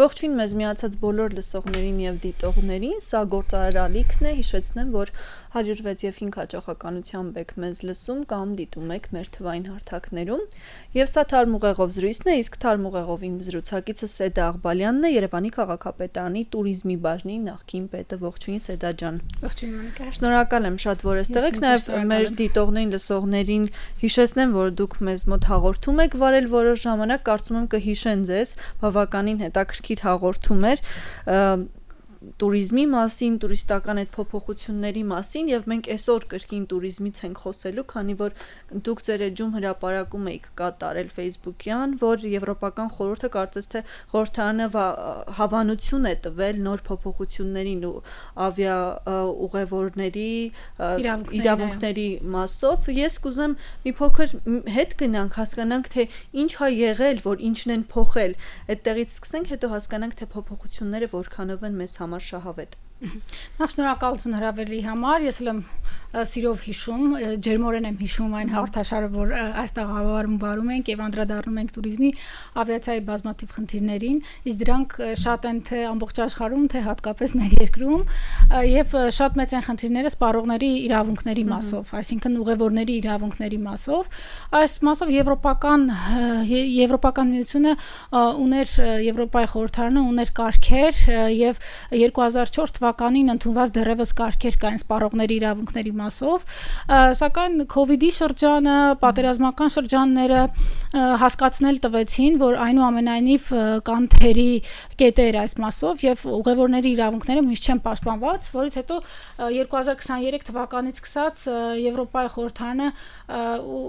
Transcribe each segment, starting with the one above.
Ողջույն մեզ միացած բոլոր լսողներին եւ դիտողներին, սա գործարար ալիքն է, հիշեցնեմ, որ 106 եւ 5 հաճախականությամբ եք մեզ լսում կամ դիտում եք մեր թվային հարթակներում, եւ սա Թարմուղեղով զրույցն է, իսկ Թարմուղեղով իմ զրուցակիցը Սեդա Աղբալյանն է, Երևանի քաղաքապետարանի տուրիզմի բաժնի նախկին պետը, ողջույն Սեդա ջան։ Ողջույն Մոնիկա։ Շնորհակալ եմ շատ, որ այստեղ եք, նաեւ մեր դիտողներին, լսողներին հիշեցնեմ, որ դուք մեզ մոտ հաղորդում եք վարել որոշ ժամանակ, կարծում եմ կհիշեն ձեզ, բավականին հետաքրքիր հաղորդում էր տուրիզմի մասին, տուրիստական այդ փոփոխությունների մասին եւ մենք այսօր կրկին տուրիզմից ենք խոսելու, քանի որ դուք ձեր էջում հրապարակում եք կատարել Facebook-յան, որ Եվրոպական խորհուրդը կարծես թե խորհրդարանը հավանություն է տվել նոր փոփոխություններին ու ավիա ուղևորների իրավունքների մասով։ Ես կուզեմ մի փոքր հետ գնանք, հասկանանք թե ինչ է եղել, որ ինչն են փոխել։ Այդտեղից սկսենք, հետո հասկանանք թե փոփոխությունները որքանով են մեզ համար շահավետ։ Նախ շնորհակալություն հրավերի համար, ես եմ սիրով հիշում, ջերմորեն եմ հիշում այն հաղորդաշարը, որ այս տաղավարում վարում ենք եւ անդրադառնում ենք տուրիզմի ավիացիայի բազմաթիվ խնդիրներին, իսկ դրանք շատ են թե ամբողջ աշխարհում, թե հատկապես մեր երկրում, եւ շատ մեծ են խնդիրները սպառողների իրավունքների մասով, այսինքն ուղևորների իրավունքների մասով։ Այս մասով Եվրոպական միությունը ուներ Եվրոպայի խորհրդարանը ուներ կարգեր եւ 2004 թվականին ընդունված դեռևս կարգեր կային սպառողների իրավունքների մասով, սակայն COVID-ի շրջանը, պատերազմական շրջանները հասկացնել տվեցին, որ այնուամենայնիվ կան թերի կետեր այս մասով եւ ուղևորների իրավունքները միշտ չեն պաշտպանված, որից հետո 2023 թվականից սկսած Եվրոպայի խորհրդարանը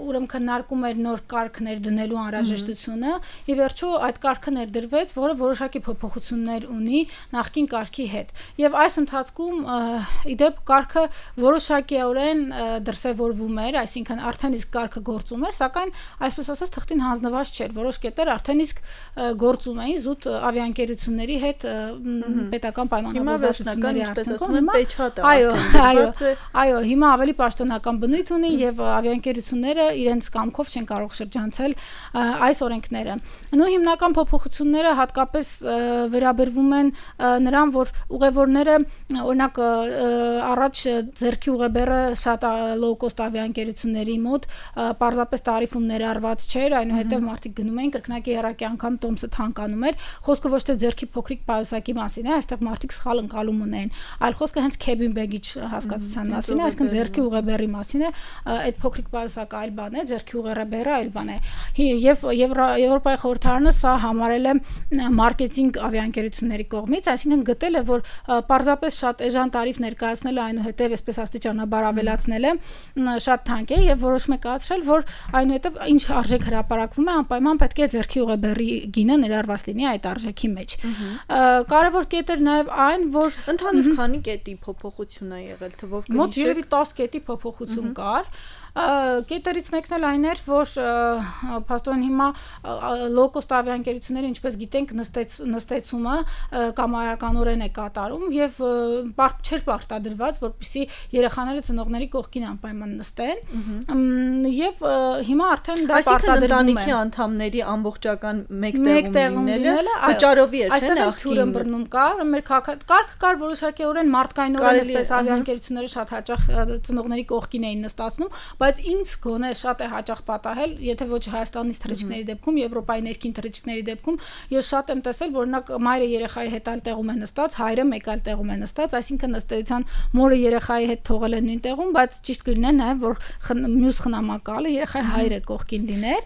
ուրեմն քննարկում էր նոր կարգ ներդնելու անհրաժեշտությունը եւ վերջո այդ կարգը ներդրվեց, որը որոշակի փոփոխություններ ունի նախկին կարգի հետ։ Եվ այս ընթացքում իդեպ կարգը որոշակիորեն դրսևորվում էր, այսինքն արդեն իսկ կարգը գործում էր, սակայն այսպես ասած թղթին հանձնված չէր, որոշ կետեր արդեն իսկ գործում էին զուտ ավիաընկերությունների հետ պետական պայմանավորվածությունների արդյունքում։ Այո, հիմա ավելի պաշտոնական բնույթ ունի եւ ավիաընկերությունները իրենց կամքով չեն կարող շրջանցել այս օրենքները։ Նույն հիմնական փոփոխությունները հատկապես վերաբերվում են նրան, որ ուղևորները օրինակ առաջ ձերքի ուղեբեռը շատ low cost ավիաընկերությունների մոտ պարզապես տարիֆում ներառված չէր, այնուհետև մարդիկ գնում էին կրկնակի երակի անգամ տոմսը թանկանում էր, խոսքը ոչ թե ձերքի փոքրիկ պայուսակի մասին է, այստեղ մարդիկ սխալ ընկալում ունեն, այլ խոսքը հենց cabin baggage հասկացության մասին է, այսինքն ձերքի ուղեբեռի մասին է, այդ փոքրիկ պայուսակը այլ բան է, ձերքի ուղեբեռը այլ բան է։ Եվ Եվրոպայի խորհրդարանը սա համարել է մարքեթինգ ավիաընկերությունների կողմից, այսինքն գտել է, որ պարզապես շատ էժան տարիֆ ներկայացնելը այնուհետև այսպես աստիճանաբար ավելացնելը շատ թանկ է եւ որոշում է կայացրել, որ այնուհետև ինչ արժեք հրապարակվում է, անպայման պետք է ձերքի ուղեբեռի գինը ներառված լինի այդ արժեքի մեջ։ Կարևոր կետ էր նաեւ այն, որ ընդհանուր քանի կետի փոփոխություն է եղել, թվով կհիշեք։ Մոտ երևի 10 կետի փոփոխություն կար։ Կետերից մեկն էլ այն էր, որ փաստորեն հիմա low cost ավիաընկերությունները, ինչպես գիտենք, նստեցումը կամայականորեն է կատարում եւ չէր պարտադրված, որպեսզի երեխաները ծնողների կողքին անպայման նստեն եւ հիմա արդեն դա պարտադրվում է։ Այսինքն ընտանիքի անդամների ամբողջական մեկ տեղում լինելը վճարովի է, չէ՞, նախքին բռնում կար, մեր կարգ կար որոշակիորեն մարդկայնորեն այսպես ավիաընկերությունները շատ հաճախ ծնողների կողքին էին նստացնում, բայց ինձ գոնե շատ է հաճախ պատահել, եթե ոչ Հայաստանից թռիչքների դեպքում, Եվրոպայի ներքին թռիչքների դեպքում, ես շատ եմ տեսել, որ օրինակ մայրը երեխայի հետ այլ տեղում է նստած, հայրը մեկ այլ տեղում է նստած, այսինքն ըստեյության մորը երեխայի հետ թողել է նույն տեղում, բայց ճիշտ կլիներ նաև որ մյուս խնամակալը երեխայի հայրը կողքին լիներ,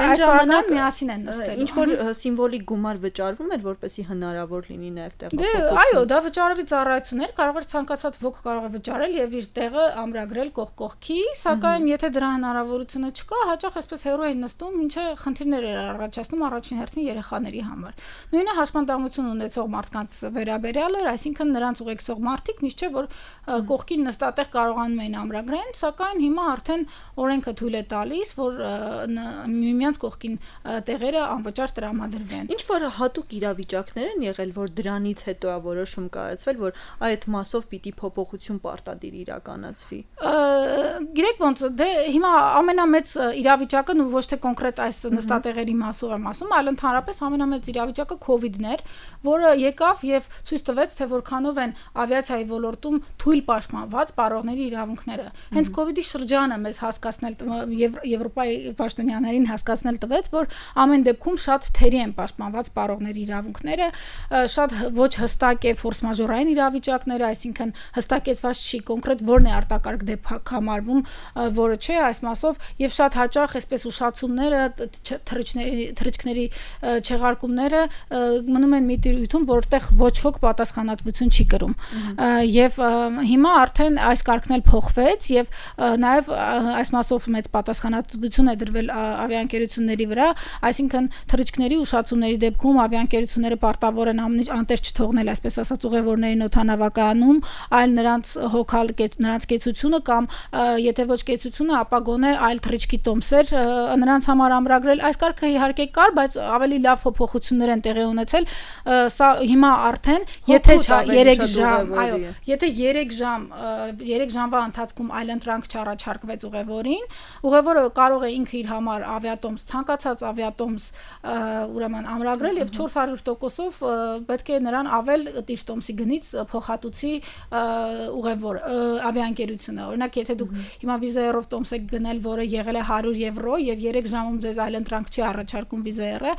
այն ժամանակ միասին են նստել։ Ինչ որ սիմվոլիկ գումար վճարվում էր, որպեսզի հնարավոր լինի նաև տեղափոխություն։ Այո, դա վճարովի ծառայություն էր, կարող էր ցանկացած ոք կարող է վճարել եւ իր տեղը ամրագրել կողքի, սակայն եթե դրա հնարավորությունը չկա, հաճախ այսպես հեռու էին նստում, ինչը խնդիրներ էր առաջացնում առաջին հերթին երեխաների համար։ Նույնը հաշմանդամություն ունեցող մարդկանց վերաբերյալ էր, այսինքն նրանց ուղեկցող մարդիկ միշտ չէ որ կողքին նստատեղ կարողանում էին ամրագրեն, սակայն հիմա արդեն օրենքը թույլ է տալիս, որ միմյանց կողքին տեղերը անվճար տրամադրվեն։ Ինչ որ հատուկ իրավիճակներ են եղել, որ դրանից հետո է որոշում կայացվել, որ այդ մասով պիտի փոփոխություն պարտադիր իրականացվի։ Գիտեք ոնց դե հիմա ամենամեծ իրավիճակը ու ոչ թե կոնկրետ այս նստատեղերի մասով եմ ասում, այլ ընդհանրապես ամենամեծ իրավիճակը COVID-ն էր, որը եկավ եւ ցույց տվեց, թե որքանով են ավիացիայի ոլորտում թույլ պաշտպանված պարողների իրավունքները։ Հենց COVID-ի շրջանը մեզ հասկացնել Եվրոպայի պաշտոնյաներին հասկացնել տվեց, որ ամեն դեպքում շատ թերի են պաշտպանված պարողների իրավունքները, շատ ոչ հստակ է ֆորս մաժորային իրավիճակները, այսինքն հստակեցված չի կոնկրետ որն է արտակարգ դեպք համարվում, որը չէ, այս մասով եւ շատ հաճախ այսպես ուշացումները, թռիչքների չեղարկումները մնում են մի տիրույթում, որտեղ ոչ ոք պատասխանատվություն չի կրում։ Եվ հիմա արդեն այս կարգն էլ փոխվեց եւ նաեւ այս մասով մեծ պատասխանատվություն է դրվել ավիաընկերությունների վրա, այսինքն թռիչքների ուշացումների դեպքում ավիաընկերությունները պարտավոր են անտեր չթողնել, այսպես ասած, ուղևորներին օդանավակայանում, այլ նրանց հոգալ նրանց կեցությունը կամ եթե ոչ կեցությունը, ապա գոնե այլ թռիչքի տոմսեր նրանց համար ամրագրել։ Այս կարգը իհարկե կար, բայց ավելի լավ փոփոխություններ են տեղի ունեցել։ Սա հիմա արդեն, եթե 3 ժամ, այո, եթե 3 ժամվա ընթացքում այլընտրանք չառաջարկվեց ուղևորին, ուղևորը կարող է ինքը իր համար ավիատոմս, ցանկացած ավիատոմս ուրեմն ամրագրել եւ 400%-ով պետք է նրան ավել տիրտոմսի գնից փոխհատուցի ուղևոր ավիաընկերությունը։ Օրինակ, եթե դուք հիմա վիզայերով տոմս եք գնել, որը եղել է 100 եվրո եւ 3 ժամում ձեզ այլընտրանք չի առաջարկում վիզայերը,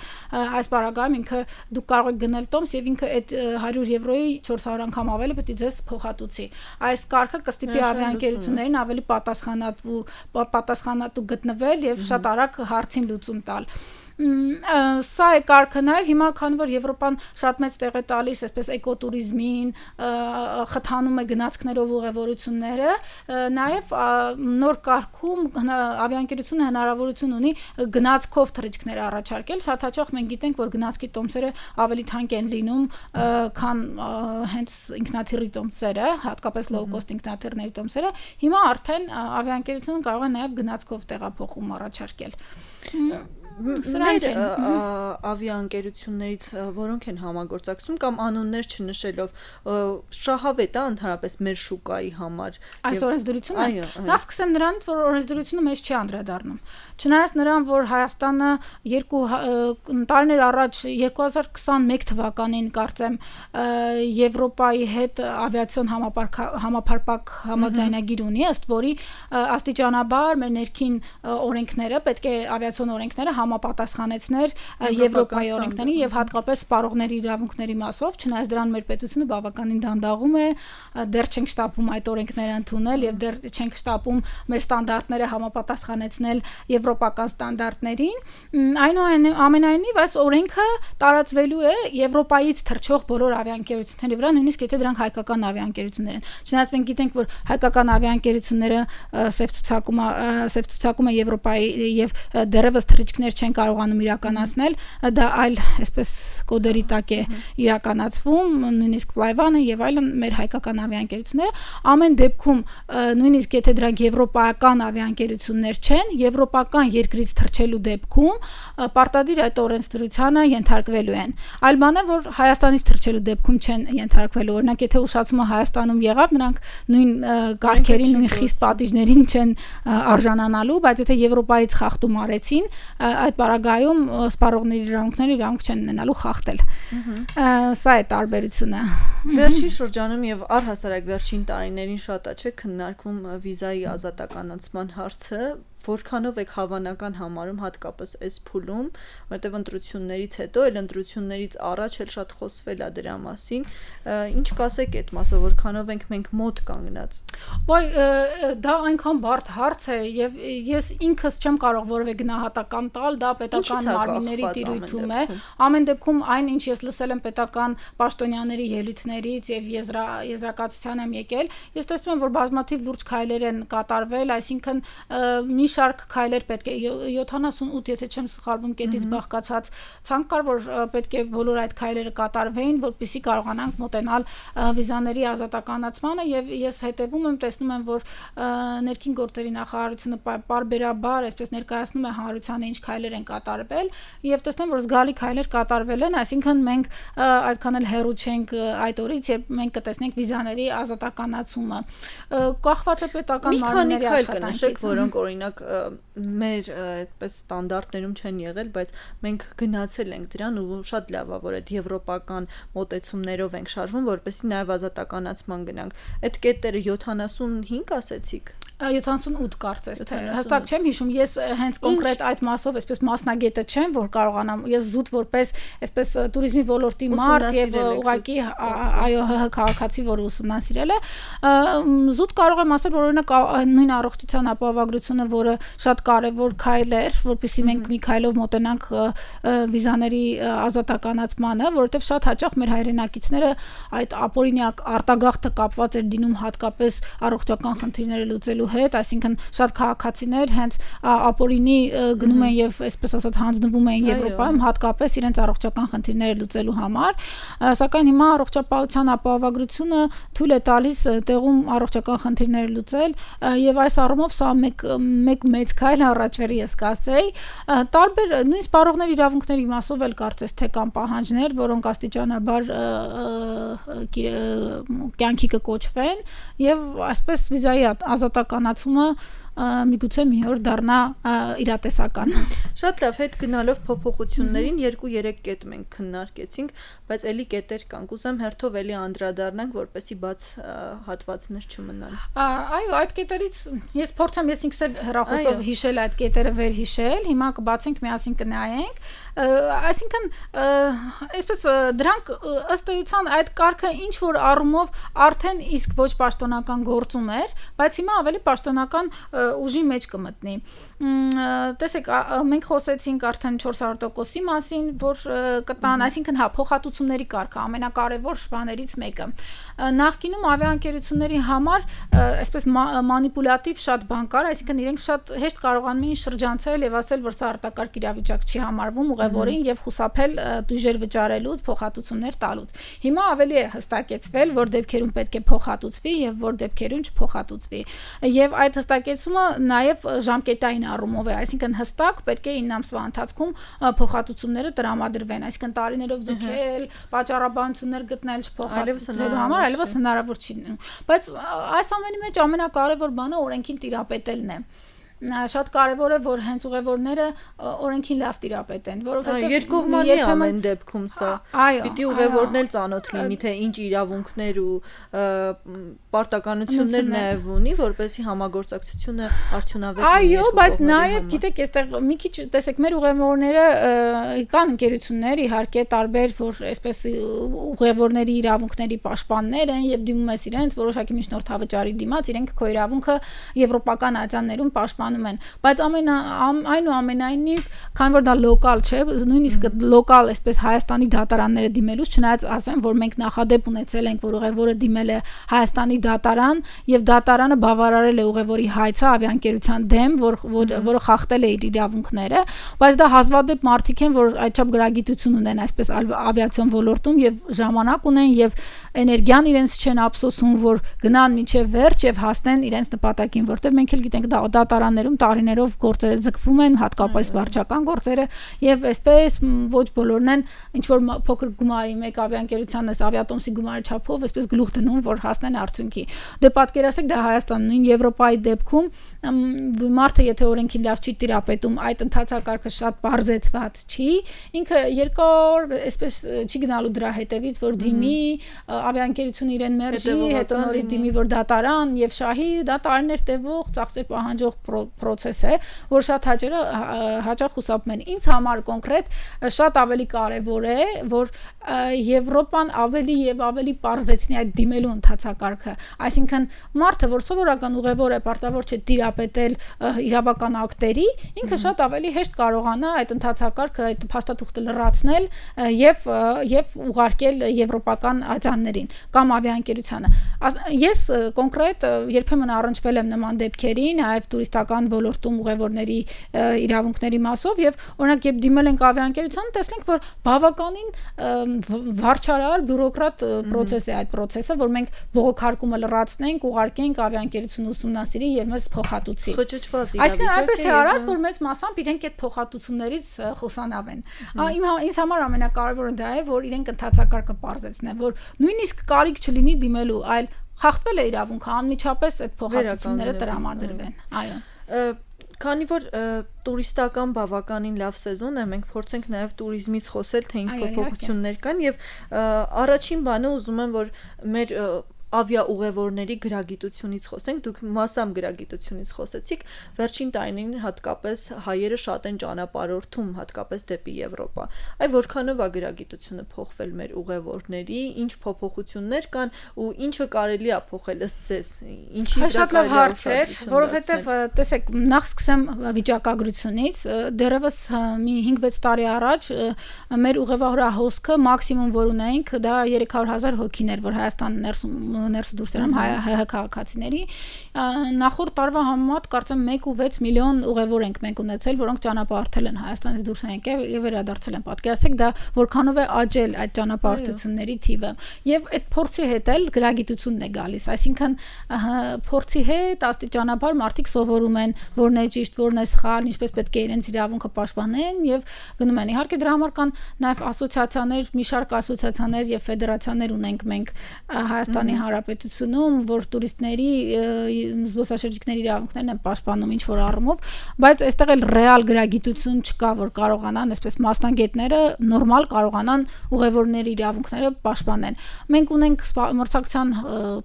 այս բaragայում ինքը դուք կարող եք գնել տոմս եւ ինքը այդ 100 եվրոյի 400 անգամ ավելը պետք է ձեզ փոխհատուցի։ Այս կարգը կստիպի ավիաընկերություններին ավելի պատասխանատու գտնվել եւ շատ արագ հարցին լուծում տալ։ Սա է կարգը նաև հիմա քանի որ Եվրոպան շատ մեծ տեղ է տալիս այսպես էկոտուրիզմին, խթանում է գնացքներով ուղևորությունները, նաև նոր կարգում ավիաընկերությունը հնարավորություն ունի գնացքով թռիչքներ առաջարկել, շատ հաճախ մենք գիտենք, որ գնացքի տոմսերը ավելի թանկ են լինում, քան հենց ինքնաթիռի տոմսերը, հատկապես low cost ինքնաթիռների տոմսերը, հիմա արդեն ավիաընկերությունը կարող է նաև գնացքով տեղափոխում առաջարկել։ Մեր ավիաընկերություններից որոնք են համագործակցում կամ անուններ չնշելով շահավետ է ընդհանրապես մեր շուկայի համար այս օրենսդրությունը նախ սկսեմ նրանից որ օրենսդրությունը մեզ չի անդրադառնում չնայած նրան որ Հայաստանը 2 տարիներ առաջ 2021 թվականին կարծեմ Եվրոպայի հետ ավիացիոն համապարփակ համաձայնագիր ունի ըստ որի աստիճանաբար մեր ներքին օրենքները պետք է ավիացիոն օրենքները համապատասխանեցներ Եվրոպայի օրենքներին եւ հատկապես սպառողների իրավունքների մասով, չնայած դրան մեր պետությունը բավականին դանդաղում է, դեռ չենք շտապում այդ օրենքները ընդունել եւ դեռ չենք շտապում մեր ստանդարտները համապատասխանեցնել եվրոպական ստանդարտներին։ Այնուամենայնիվ այս օրենքը տարածվելու է Եվրոպայից թռչող բոլոր ավիաընկերությունների վրա, նույնիսկ եթե դրանք հայկական ավիաընկերություններ են։ Չնայած մենք գիտենք, որ հայկական ավիաընկերությունները սև ցուցակում է Եվրոպայի եւ դեռևս թռիչքներ չեն կարողանում իրականացնել, դա այլ այսպես կոդերի տակ է իրականացվում, նույնիսկ Flyvan-ը եւ այլն մեր հայկական ավիաընկերությունները, ամեն դեպքում նույնիսկ եթե դրանք եվրոպական ավիաընկերություններ չեն, եվրոպական երկրից թռչելու դեպքում պարտադիր այդ օրենսդրությանը ենթարկվելու են։ Այլ բան է, որ Հայաստանից թռչելու դեպքում չեն ենթարկվելու։ Օրինակ, եթե ուշացումը Հայաստանում եղավ, նրանք նույն կարգերին, նույն խիստ պատիժներին չեն արժանանալու, բայց եթե Եվրոպայից խախտում արեցին, այդ պարագայում սպառողների իրավունք չեն ունենալու խախտել։ Սա է տարբերությունը։ Վերջին շրջանում եւ առհասարակ վերջին տարիներին շատ է չէ քննարկվում վիզայի ազատականացման հարցը, որքանով եք հավանական համարում հատկապես այս փուլում, որտեղ ընտրություններից հետո, այլ ընտրություններից առաջ էլ շատ խոսվել է դրա մասին, ինչ կասեք այդ մասով, որքանով ենք մենք մոտ կանգնած։ Ոայ դա այնքան բարդ հարց է եւ ես ինքս չեմ կարող որևէ գնահատական տալ, դա պետական մարմինների տիրույթում է։ Ամեն դեպքում այն ինչ ես լսել եմ պետական պաշտոնյաների ելույթներից եւ եզրակացության եմ եկել, ես տեսնում եմ, որ բազմաթիվ լուրջ քայլեր են կատարվել, այսինքն մի շարք քայլեր պետք է 78, եթե չեմ սխալվում, կետից բաղկացած ցանկ կար, որ պետք է բոլոր այդ քայլերը կատարվեին, որպեսզի կարողանանք մոտենալ վիզաների ազատականացմանը եւ ես հետեւում եմ, տեսնում եմ, որ ներքին գործերի նախարարությունը պարբերաբար այսպես ներկայացնում է հանրությանը ինչ քայլեր քայլեր են կատարվել եւ տեսնեմ որ զգալի քայլեր կատարվել են, այսինքն մենք այդքան էլ հեռու չենք այդ օրից, երբ մենք կտեսնենք վիզաների ազատականացումը։ Կախված է պետական մարմինների աշխատանքից, որոնք օրինակ մեր այդպես ստանդարտներում չեն եղել, բայց մենք գնացել ենք դրան ու շատ լավ է, որ այդ եվրոպական մոտեցումներով ենք շարժվում, որպեսզի նաև ազատականացման գնանք։ Այդ կետերը 75 ասեցիք։ 78 կարծես թե հստակ չեմ հիշում, ես հենց կոնկրետ այդ մասով այսպես մասնագետը չեմ, որ կարողանամ, ես զուտ որպես այսպես туриզմի ոլորտի մարդ եւ ուղղակի այո քաղաքացի, որ ուսումնասիրել է, զուտ կարող եմ ասել, որ օրինակ նույն առողջության ապահովագրությունը, որը շատ կարեւոր քայլ էր, որպեսզի մենք մի քայլով մոտենանք վիզաների ազատականացմանը, որովհետեւ շատ հաճախ մեր հայրենակիցները այդ ապօրինակ արտագաղթը կապված էր դինում հատկապես առողջական խնդիրները լուծելու հետ, այսինքն շատ քաղաքացիներ հենց ապօրինի գնում են եւ այսպես ասած հանձնվում են Եվրոպայում հատկապես իրենց առողջական խնդիրները լուծելու համար, սակայն հիմա առողջապահության ապահովագրությունը թույլ է տալիս տեղում առողջական խնդիրները լուծել եւ այս առումով սա մեկ մեծ քայլ առաջ էր, ես կասեի, տարբեր նույն սպառողների իրավունքների մասով էլ կարծես թե կան պահանջներ, որոնք աստիճանաբար կյանքի կկոչվեն եւ այսպես վիզայի ազատականացումը միգուցե մի օր դառնա իրատեսական։ Շատ լավ, հետ գնալով փոփոխություններին 2-3 կետ մենք քննարկեցինք, բայց էլի կետեր կան։ Կուզեմ հերթով էլի անդրադառնանք, որպեսզի բաց հատվածներ չմնան։ Այո, այդ կետերից ես փորձեմ ես ինքս էլ հեռախոսով հիշել այդ կետերը վերհիշել, հիմա կբացենք միասին կնայենք։ Այսինքն այսպես դրանք ըստ էության այդ կարգը ինչ որ առումով արդեն իսկ ոչ պաշտոնական գործում էր, բայց հիմա ավելի պաշտոնական ուժի մեջ կմտնի։ Տեսեք, մենք խոսեցինք արդեն 400%-ի մասին, որ կտան, այսինքն հա, փոխհատուցումների կարգը ամենակարևոր բաներից մեկը։ Նախկինում ավիաընկերությունների համար այսպես մանիպուլատիվ շատ բան կար, այսինքն իրենք շատ հեշտ կարողանում էին շրջանցել եւ ասել, որ սա արտակարգ իրավիճակ չի համարվում ուղևորին եւ խուսափել դույժեր վճարելուց, փոխհատուցումներ տալուց։ Հիմա ավելի է հստակեցվել, որ դեպքերում պետք է փոխհատուցվի եւ որ դեպքերում չփոխհատուցվի։ Եվ այդ հստակեցումը նաեւ ժամկետային առումով է, այսինքն հստակ պետք է 9 ամսվա ընթացքում փոխհատուցումները տրամադրվեն, այսինքն տարիներով ձգել, պատճառաբանություններ գտնել չփոխհատուցելու համար այլևս հնարավոր չի լինում։ Բայց այս ամենի մեջ ամենակարևոր բանը օրենքին տիրապետելն է։ Շատ կարևոր է, որ հենց ուղևորները օրենքին լավ տիրապետեն, որովհետեւ երկկողմանի ամեն դեպքում սա պիտի ուղևորն էլ ծանոթ լինի, թե ինչ իրավունքներ ու պարտականություններ նաև ունի, որպեսզի համագործակցությունը արդյունավետ լինի։ Այո, բայց նաև գիտեք, այստեղ մի քիչ տեսեք, մեր ուղևորները կան ընկերություններ, իհարկե տարբեր, որ այսպես ուղևորների իրավունքների պաշտպաններ են եւ դիմում ես իրենց որոշակի միջնորդավճարի դիմաց, իրենք քո իրավունքը եվրոպական ատյաններում պաշտպան են, բայց այնուամենայնիվ, քանի որ դա լոկալ չէ, նույնիսկ լոկալ այսպես Հայաստանի դատարանները դիմելուց, չնայած ասեմ, որ մենք նախադեպ ունեցել ենք, որ ուղևորը դիմել է Հայաստանի դատարան եւ դատարանը բավարարել է ուղևորի հայցը ավիաընկերության դեմ, որը խախտել է իր իրավունքները, բայց դա հազվադեպ մարդիկ են, որ այդչափ գրագիտություն ունեն այսպես ավիացիոն ոլորտում եւ ժամանակ ունեն եւ էներգիան իրենց չեն ափսոսում, որ գնան մինչեւ վերջ եւ հասնեն իրենց նպատակին, որտեղ մենք էլ գիտենք դատարաններում տարիներով գործերը ձգվում են, հատկապես վարչական գործերը եւ այսպես ոչ բոլորն են ինչ որ փոքր գումարի մեկ ավիաընկերության ավիատոմսի գումարի չափով այսպես գլուխ դնում, որ հասնեն արդյունքի։ Դե պատկերացեք, դա Հայաստանն նույն Եվրոպայի դեպքում մարդը եթե օրենքին լավ չի տիրապետում, այդ ընթացակարգը շատ բարձեցված չի, ինքը երկար այսպես չի գնալու դրա հետևից, որ դիմի ավիաընկերությունը իրեն մերժի, հետո նորից դիմի, որ դատարան եւ շահի, դա տարիներ տևող ծախսեր պահանջող process է, որ շատ հաճախ խուսափում են։ Ինձ համար կոնկրետ շատ ավելի կարևոր է, որ Եվրոպան ավելի եւ ավելի բարձեցնի այդ դիմելու ընթացակարգը, այսինքն մարդը, որ սովորական ուղևոր է, պարտավոր չէ տիրապետել իրավական ակտերի, ինքը շատ ավելի հեշտ կարողանա այդ ընթացակարգը, այդ փաստաթուղթը լրացնել եւ ուղարկել եվրոպական ատյաններին կամ ավիաընկերությանը։ Ես կոնկրետ երբեմն առնչվել եմ նման դեպքերի, նաեւ տուրիստական բաասական ոլորտում ուղևորների իրավունքների մասով եւ օրինակ երբ դիմել ենք ավիաընկերությանը, տեսնենք, որ բավականին վարչարար բյուրոկրատ process է այդ process-ը, որ մենք բողոքարկումը լրացնենք, ուղարկենք ավիաընկերությունը ուսումնասիրի եւ մեզ փոխհատուցի։ Այսինքն այնպես է արած, որ մեծ մասամբ իրենք այդ փոխհատուցումներից խուսանավեն։ Ինձ համար ամենակարևորը դա է, որ իրենք ընդհանրակարգը պարզեցնեն, որ նույնիսկ կարիք չլինի դիմելու, այլ խախտվել է իրավունքը, անմիջապես այդ փոխհատուցումները տրամադրվեն։ Այո։ Քանի որ տուրիստական բավականին լավ սեզոն է, մենք փորձենք նաև туриզմից խոսել, թե ինչ փոփոխություններ կան եւ առաջին բանը ուզում եմ, որ մեր ավիաուղևորների գրագիտությունից խոսենք, դուք մասամբ գրագիտությունից խոսեցիք, վերջին տարիներին հատկապես հայերը շատ են ճանապարհորդում, հատկապես դեպի Եվրոպա։ Այ որքանով է գրագիտությունը փոխվել մեր ուղևորների, ինչ փոփոխություններ կան ու ինչը կարելի է փոխել ըստ ձեզ, ինչի վրա շատ լավ հարց է, որովհետև տեսեք, նախ սկսեմ վիճակագրությունից, դեռևս մի 5-6 տարի առաջ մեր ուղևորահոսքը մաքսիմում որ ունեինք, դա 300,000 հոգիներ, որ Հայաստան ներս դուրս երամ հայ քաղաքացիների, նախորդ տարվա համեմատ կարծեմ 1.6 միլիոն ուղևոր ենք մենք ունեցել, որոնք ճանապարհորդել են Հայաստանից դուրս են եկել եւ վերադարձել են։ Պատկերացրեք դա որքանով է աճել այդ ճանապարհորդությունների թիվը։ Եվ այդ փորձի հետ էլ գրագիտությունն է գալիս, այսինքն փորձի հետ աստիճանաբար մարդիկ սովորում են որն է ճիշտ, որն է սխալ, ինչպես պետք է իրենց իրավունքը պաշտպանեն եւ գնում են։ Իհարկե դրա համար կան նաեւ ասոցիացիաներ, մի շարք ասոցիացիաներ եւ ֆեդերացիաներ ունենք մենք Հայաստանի Հանրապետությունում, որ տուրիստների զբոսաշրջիկների իրավունքներն են պաշտպանում ինչ որ առումով, բայց այստեղ էլ ռեալ գրագիտություն չկա, որ կարողանան այսպես մասնագետները նորմալ կարողանան ուղևորների իրավունքները պաշտպանեն։ Մենք ունենք մրցակցության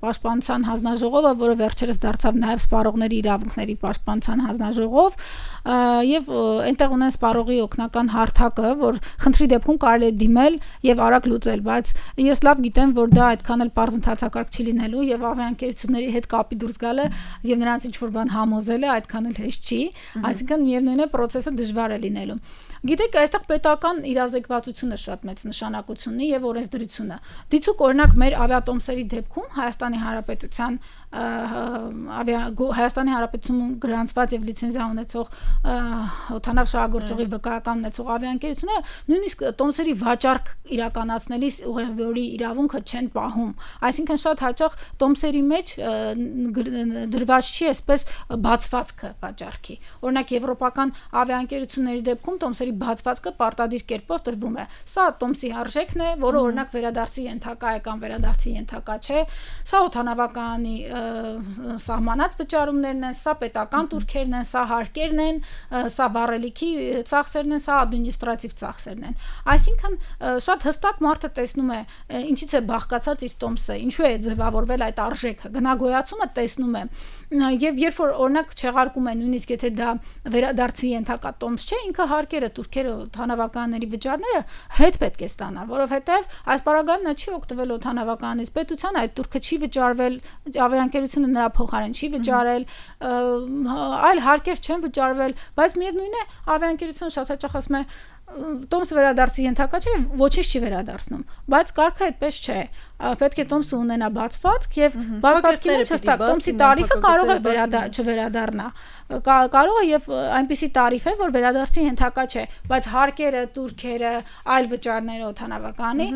պաշտպանության հանձնաժողովը, որը վերջերս դարձավ նաև սպառողների իրավունքների պաշտպանության հանձնաժողով, եւ այնտեղ ունեն սպառողի օգնական հարթակը, որ խնդրի դեպքում կարելի է դիմել եւ արագ լուծել, բայց ես լավ գիտեմ, որ դա այդքան էլ པարզ ընդհանրակարգ չի լինելու եւ ավիաընկերությունների հետ կապի դուրս գալը եւ նրանց ինչ որ բան համոզելը այդքան էլ հեշտ չի, այսինքն միևնույն է process-ը դժվար է լինելու։ Գիտեք, այստեղ պետական իրազեկվածությունը շատ մեծ նշանակություն ունի եւ օրենսդրությունը։ Դիցուք օրինակ մեր ավիատոմսերի դեպքում Հայաստանի Հանրապետության Հայաստանի Հանրապետությունում գրանցված եւ լիցենզիա ունեցող օդանավ շահագործողի վկայական ունեցող ավիաընկերությունները նույնիսկ տոմսերի վաճառք իրականացնելիս ուղևորի իրավունքը չեն պահում։ Այսինքն շատ հաճախ տոմսերի մեջ դրված չի այսպես բացվածքը վաճառքի։ Օրինակ եվրոպական ավիաընկերությունների դեպքում տոմսերի բացվածքը պարտադիր կերպով տրվում է։ Սա տոմսի արժեքն է, որը օրինակ վերադարձի ենթակա է կամ վերադարձի ենթակա չէ։ Սա օդանավականի սահմանած վճարումներն են, սա պետական տուրքերն են, սա հարկերն են, սա վառելիքի ծախսերն են, սա ադմինիստրատիվ ծախսերն են։ Այսինքն շատ հստակ մարդը տեսնում է ինչից է բաղկացած իր տոմսը, ինչու է ձևավորվել այդ արժեքը, գնագոյացումը տեսնում է։ Եվ երբ որ օրինակ չեղարկում են, նույնիսկ եթե դա վերադարձի ենթակա տոմս չէ, ինքը հարկերը, տուրքերը, օդանավականների վճարները հետ պետք է ստանա, որովհետև այս պարագայում նա չի օգտվել օդանավականից, պետության այդ տուրքը չի վճարվել, ավիաընկերությունը նրա փոխարեն չի վճարել, այլ հարկեր չեն վճարվել, բայց միևնույն է ավիաընկերությունը շատ հաճախ ասում է տոմսը վերադարձի ենթակա չէ, ոչինչ չի վերադարձնում, բայց կարգը այդպես չէ, պետք է տոմսը ունենա բացվածք եւ բացվածքի մեջ հստակ տոմսի տարիֆը կարող է չվերադառնա, կարող է եւ այնպիսի տարիֆ է, որ վերադարձի ենթակա չէ, բայց հարկերը, տուրքերը, այլ վճարները օդանավականի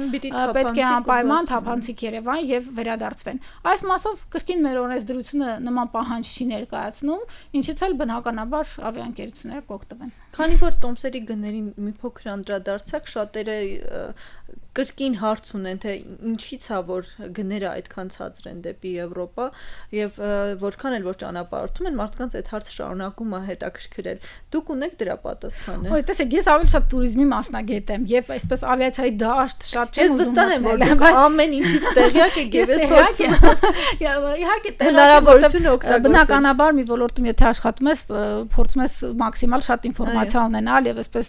պետք է անպայման թափանցիկ Երևան եւ վերադարձվեն։ Այս մասով կրկին մեր օրենսդրությունը նման պահանջ չի ներկայացնում, ինչից էլ բնականաբար ավիաընկերությունները կօգտվեն։ Քանի որ տոմսերի գներին մի փոքր անդրադարձակ, շատերը կրկին հարց ունեն, թե ինչից է որ գները այդքան ցածր են դեպի Եվրոպա եւ որքան էլ որ ճանապարհորդում են, մարդկանց այդ հարցը շարունակում է հետաքրքրել։ Դուք ունեք դրա պատասխանը։ Ոյ, տեսեք, ես ավելի շատ туриզմի մասնագետ եմ եւ այսպես ավիացիայի դաշտ շատ չեմ ուզում։ Ես վստահ եմ, որ դուք ամեն ինչից տեղյակ եք եւ ես փորձում իհարկե հնարավորությունը օգտագործել։ Բնականաբար մի ոլորտում եթե աշխատում ես, փորձում ես մաքսիմալ շատ ինֆորմացիա ունենալ եւ այսպես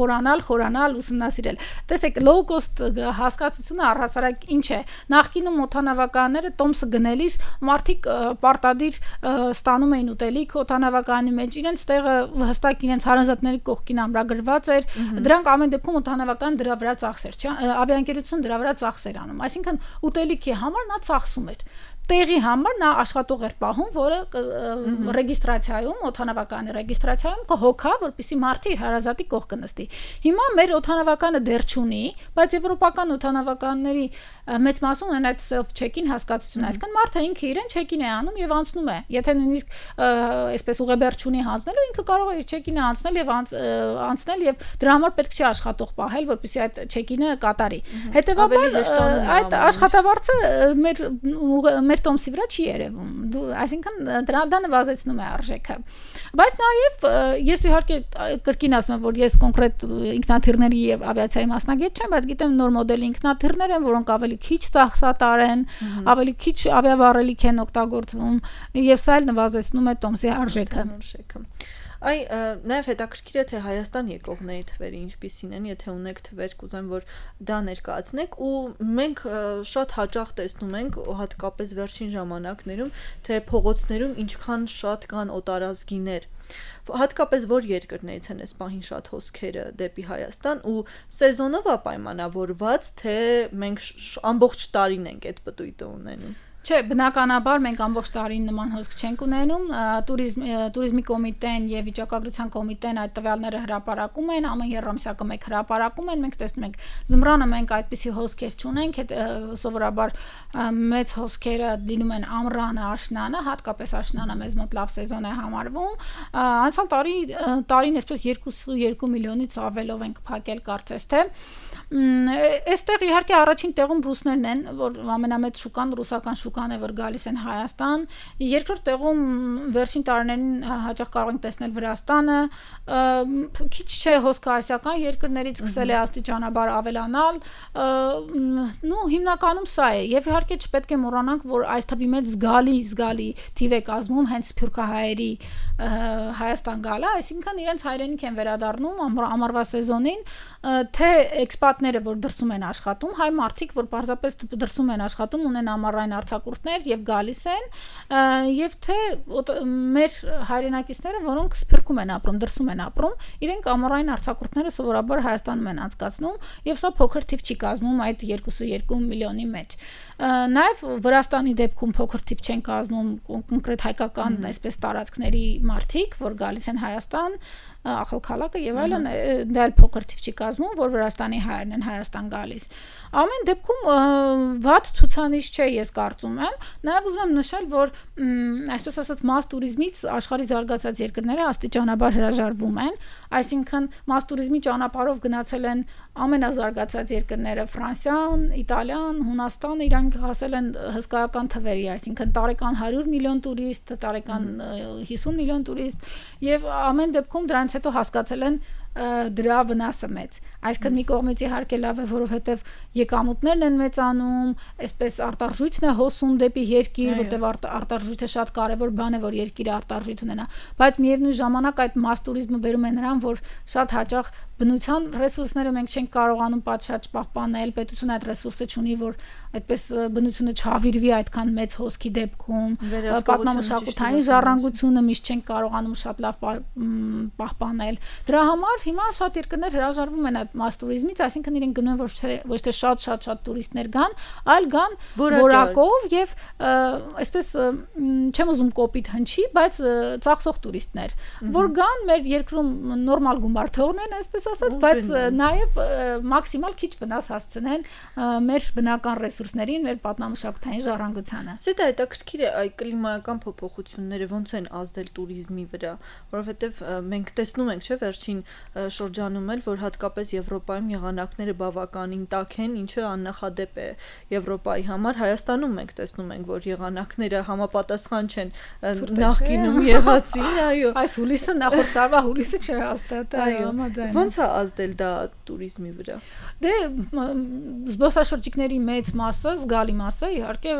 խորանալ, ուսումնասիրել։ Տեսեք, low cost հասկացությունը առհասարակ ինչ է։ Նախկինում օդանավականները տոմսը գնելիս մարդիկ պարտադիր ստանում էին ուտելիք օդանավականի մեջ, իրենց տեղը հստակ իրենց հարազատների կողքին ամրագրված էր, դրանք ամեն դեպքում օդանավական դրա վրա ծախսեր, չէ՞, ավիաընկերությունը դրա վրա ծախսեր անում, այսինքն ուտելիքի համար նա ծախսում էր։ տեղի համար նա աշխատող էր պահում, որը ռեգիստրացիայում, օդանավականի ռեգիստրացիայում կհոգա, որպեսզի մարդը իր հարազատի կողքը նստի։ Հիմա մեր օդանավականը դեռ չունի, բայց եվրոպական օդանավականների մեծ մասում ունեն այդ self-check-in հասկացությունը, այսինքն մարդը ինքը իրեն check-in է անում եւ անցնում է։ Եթե նույնիսկ այսպես ուղեբեռ չունի հանձնելու, ինքը կարող է իր check-in-ը անցնել եւ դրա համար պետք չէ աշխատող պահել, որպեսզի այդ check-in-ը կատարի։ Հետևաբար այդ աշխատավարձը մեր տոմսի վրա չի երևում, այսինքն դա նվազեցնում է արժեքը, բայց նաև ես իհարկե կրկին ասում եմ, որ ես կոնկրետ ինքնաթիռների եւ ավիացիայի մասնագետ չեմ, բայց գիտեմ նոր մոդելի ինքնաթիռներ են, որոնք ավելի քիչ ծախսատար են, ավելի քիչ ավիավառելիք են օգտագործվում եւ սա էլ նվազեցնում է տոմսի արժեքը։ Նաև հետաքրքիր է թե Հայաստան եկողների թվերը ինչպիսին են, եթե ունեք թվեր, կուզեմ որ դա ներկայացնեք ու մենք շատ հաճախ տեսնում ենք հատկապես վերջին ժամանակներում թե փողոցներում ինչքան շատ կան օտարազգիներ հատկապես որ երկրներից են այս պահին շատ հոսքերը դեպի Հայաստան ու սեզոնով է պայմանավորված թե մենք ամբողջ տարին ենք այդ պտույտը ունենում Չէ, բնականաբար մենք ամբողջ տարին նման հոսք չենք ունենում, туриզմի կոմիտեն եւ վիճակագրության կոմիտեն այդ տվյալները հրապարակում են, ամեն երամսյակը մեկ հրապարակում են, մենք տեսնում ենք ձմռանը մենք այդպիսի հոսքեր չունենք, սովորաբար մեծ հոսքերը դինում են ամռանը, աշնանը, հատկապես աշնանը մեզ մոտ լավ սեզոն է համարվում, անցյալ տարին այսպես 2 միլիոնից ավելով ենք փակել կարծես թե Այստեղ իհարկե առաջին տեղում ռուսներն են, որ ամենամեծ շուկան ռուսական շուկան է, որ գալիս են Հայաստան, երկրորդ տեղում վերջին տարիներին հաճախ կարող ենք տեսնել Վրաստանը, քիչ չէ հոսքը ասիական երկրներից սկսել է աստիճանաբար ավելանալ, նու հիմնականում սա է, եւ իհարկե չպետք է մոռանանք, որ այս թվի մեջ զգալի թիվ է կազմում հենց սփյուռքահայերի Հայաստան գալը, այսինքն իրենց հայրենիք են վերադառնում ամառվա սեզոնին, թե էքսպատները, որ դրսում են աշխատում, հայ մարդիկ, որ պարզապես դրսում են աշխատում, ունեն ամառային արձակուրդներ եւ գալիս են, եւ թե մեր հայրենակիցները, որոնք սփյուռքում են ապրում, դրսում են ապրում, իրենք ամառային արձակուրդները սովորաբար Հայաստանում են անցկացնում, եւ սա փոքր թիվ չի կազմում այդ 2.2 միլիոնի մեջ։ Նաեւ Վրաստանի դեպքում փոքր թիվ չեն կազմում կոնկրետ հայկական այսպես տարածքների մարդիկ, որ գալիս են Հայաստան, ախալքալակը եւ այլն, դա էլ փոքր թիվ չի կազմում, որ Վրաստանի հայերն են Հայաստան գալիս։ Ամեն դեպքում վատ ցուցանիշ չէ, ես կարծում եմ։ Նաեւ ուզում եմ նշել, որ այսպես ասած մաս туриզմից աշխարհի զարգացած երկրները աստիճանաբար հրաժարվում են, այսինքն մաս туриզմի ճանապարհով գնացել են ամենազարգացած երկրները Ֆրանսիան, Իտալիան, Հունաստանը, իրանք հասել են հսկայական թվերի, այսինքն տարեկան 100 միլիոն տուրիստ, տարեկան 50 միլիոն տուրիստ եւ ամեն դեպքում դրանից հետո հասկացել են դրա վնասը մեծ։ Այսինքն մի կողմից իհարկե լավ է, որովհետև եկամուտներն են մեծանում, այսպես արտարժույթն է հոսում դեպի երկիր, որտեղ արտարժույթը շատ կարևոր բան է, որ երկիրը արտարժույթ ունենա, բայց միևնույն ժամանակ այդ մաս туриզմը բերում է նրան, որ շատ հաճախ բնության ռեսուրսները մենք չենք կարողանում պատշաճ պահպանել, պետությունը այդ ռեսուրսը չունի, որ այդպես բնությունը չհավիրվի այդքան մեծ հոսքի դեպքում, պատմամշակութային ժառանգությունը միշտ չենք կարողանում շատ լավ պահպանել։ Դրա համար հիմա շատ երկրներ հրաժարվում են այդ մաս туриզմից, այսինքն իրենք գնում են ոչ թե շատ տուրիստներ գան, այլ գան որակով եւ այսպես չեմ ուզում կոպիտ հնչի, բայց ծախսող տուրիստներ, որ գան մեր երկրում նորմալ գումար թողնեն, այսպես ասած, բայց նաեւ մաքսիմալ քիչ վնաս հասցնեն մեր բնական ռեսուրսներին, մեր պատմամշակութային ժառանգությանը։ Դա հետաքրքիր է, այ կլիմայական փոփոխությունները ոնց են ազդել туриզմի վրա, որովհետեւ մենք տեսնում ենք, չէ՞, վերջին շրջանում էլ, որ հատկապես Եվրոպայում եղանակները բավականին տաք են, ինչը աննախադեպ է Եվրոպայի համար, Հայաստանում մենք տեսնում ենք, որ եղանակները համապատասխան չեն նախկինում եղածին, այո։ Այս հուլիսը նախորդ տարվա հուլիսը չէ հաստատ, համաձայն։ Ոնց է ազդել դա туриզմի վրա։ Դե զբոսաշրջիկների մեծ մասը, զգալի մասը, իհարկե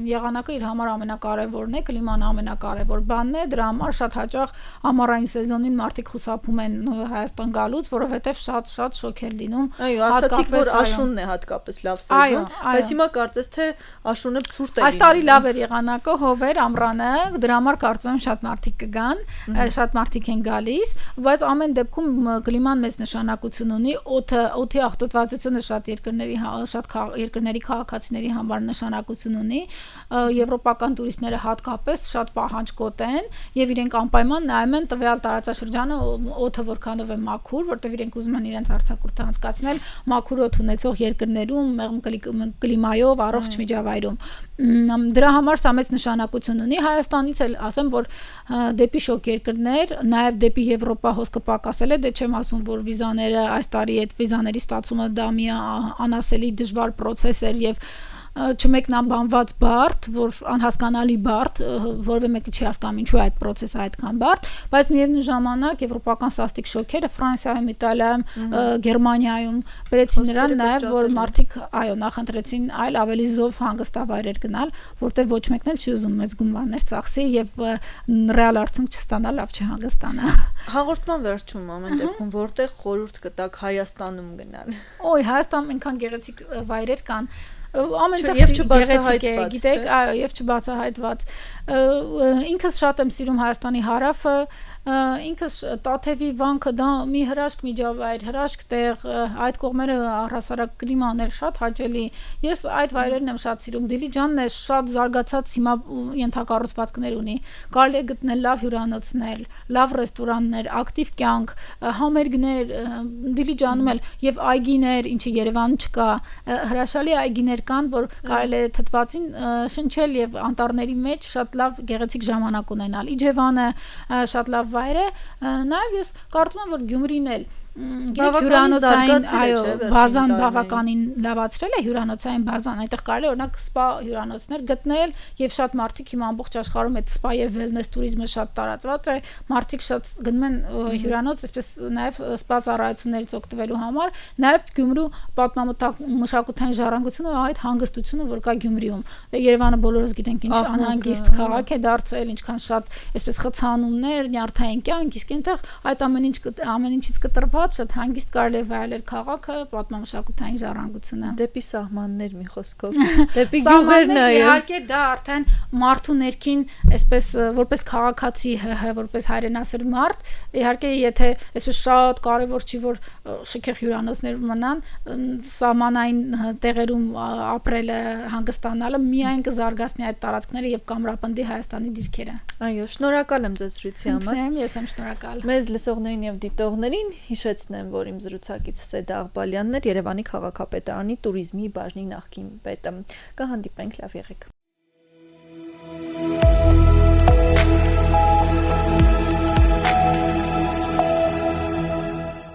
եղանակը իր համար ամենակարևորն է, կլիման ամենակարևոր բանն է, դրա համար շատ հաճախ ամառային սեզոնին մարդիկ խուսափում են Հայաստան գալուց, որովհետև շատ շոկ էր լինում։ Այո, ասացիք, որ աշունն է հատկապես լավ սեզոն, բայց հիմա կարծես թե աշունը ցուրտ է։ Այս տարի լավ էր եղանակը, հովեր, ամռանը, դրա համար կարծում եմ շատ մարդիկ կգան, շատ մարդիկ են գալիս, բայց ամեն դեպքում կլիման մեծ նշանակություն ունի, օդի աղտոտվածությունը շատ երկրների քաղաքացիների համար նշանակություն ունի, եվրոպական տուրիստները հատկապես շատ պահանջկոտ են եւ իրենք անպայման նայում են տվյալ տարածաշրջանը օդը որքանով է մաքուր, որտեղ իրենք ուզում են իրենց արձակուրդը անցկացնել մաքուր օդ ունեցող երկրներում, մեղմ կլիմայով, առողջ միջավայրում։ Դրա համար սա մեծ նշանակություն ունի։ Հայաստանից էլ ասեմ, որ դեպի շոկ երկրներ, նաև դեպի Եվրոպա հոսքը պակասել է, դե չեմ ասում, որ վիզաները այս տարի այդ վիզաների ստացումը դա մի անասելի դժվար process էր եւ չմեկնաբանված բարդ, որ անհասկանալի բարդ, որևէ մեկը չի հասկանում ինչու է այդ process-ը այդքան բարդ, բայց միևնույն ժամանակ եվրոպական սաստիկ շոկերը Ֆրանսիայում, Իտալիայում, Գերմանիայում բերեցին նրան նաև, որ մարդիկ, այո, նախընտրեցին այլ ավելի զով հանգստավայրեր գնալ, որտեղ ոչ մեկն էլ չի ուզում մեծ գումարներ ծախսի եւ ռեալ արդյունք չստանա, լավ չհանգստանա։ Հաղորդման վերջում ամեն դեպքում որտեղ խորհուրդ կտակ Հայաստանում գնալ։ Օй, Հայաստանում այնքան գեղեցիկ վայրեր կան, ամենտեղ գեղեցիկ է, գիտեք, այո, եւ չբացահայտված։ Ինքս շատ եմ սիրում Հայաստանի հարավը, ինքս Տաթևի վանքը դա մի հրաշք միջավայր, հրաշք տեղ, այդ կողմերը առհասարակ կլիման է շատ հաճելի։ Ես այդ վայրերն եմ շատ սիրում։ Դիլիջանն է շատ զարգացած հիմա ենթակառուցվածքներ ունի։ Կարելի է գտնել լավ հյուրանոցներ, լավ ռեստորաններ, ակտիվ կյանք, համերգներ, Դիլիջանում էլ եւ այգիներ, ինչը Երևանում չկա, հրաշալի այգիներ կան, որ կարելի է թթվածին շնչել եւ անտառների մեջ շատ լավ գեղեցիկ ժամանակ ունենալ։ Իջևանը շատ լավ վայր է, նաև ես կարծում եմ, որ Գյումրին էլ հյուրանոցային, այո, բազան բավականին լավացրել է հյուրանոցային բազան, այնտեղ կարելի է օրինակ սպա հյուրանոցներ գտնել եւ շատ մարդիկ հիմա ամբողջ աշխարհում այդ սպա եւ վելնես туриզմը շատ տարածված է, մարդիկ շատ գնում են հյուրանոց, այսպես նաեւ սպա ծառայություններից օգտվելու համար, նաեւ Գյումրու պատմամշակութային ժառանգությունը այդ հանգստությունը, որ կա Գյումրիում։ Երևանը բոլորս գիտենք ինչ անհանգիստ քաղաք է դարձել, ինչքան շատ այսպես խցանումներ, նյարդային կյանք, իսկ այնտեղ այդ ամեն ինչից կտրված շատ հանգիստ կարելի է վայելել քաղաքը, պատմամշակութային ժառանգությունը։ Դեպի սահմաններ մի խոսքով, դեպի գյուղերն այո։ Իհարկե դա արդեն մարդու ներքին, այսպես որպես քաղաքացի, որպես հայրենասեր մարդ, իհարկե եթե այսպես շատ կարևոր չի որ շքեղ հյուրանոցներ մնան, սահմանային տեղերում ապրելը, հանգստանալը միայն կզարգացնի այդ տարածքները եւ կամրապնդի Հայաստանի դիրքերը։ Այո, շնորհակալ եմ ձեզ զրույցի համար։ Ես եմ շնորհակալ։ Մեզ լսողներին եւ դիտողներին հիշեցնեմ, որ իմ զրուցակիցը Սեդա Աղբալյանն էր, Երևանի քաղաքապետարանի туриզմի բաժնի նախկին պետը։ Կհանդիպենք, լավ եղեք։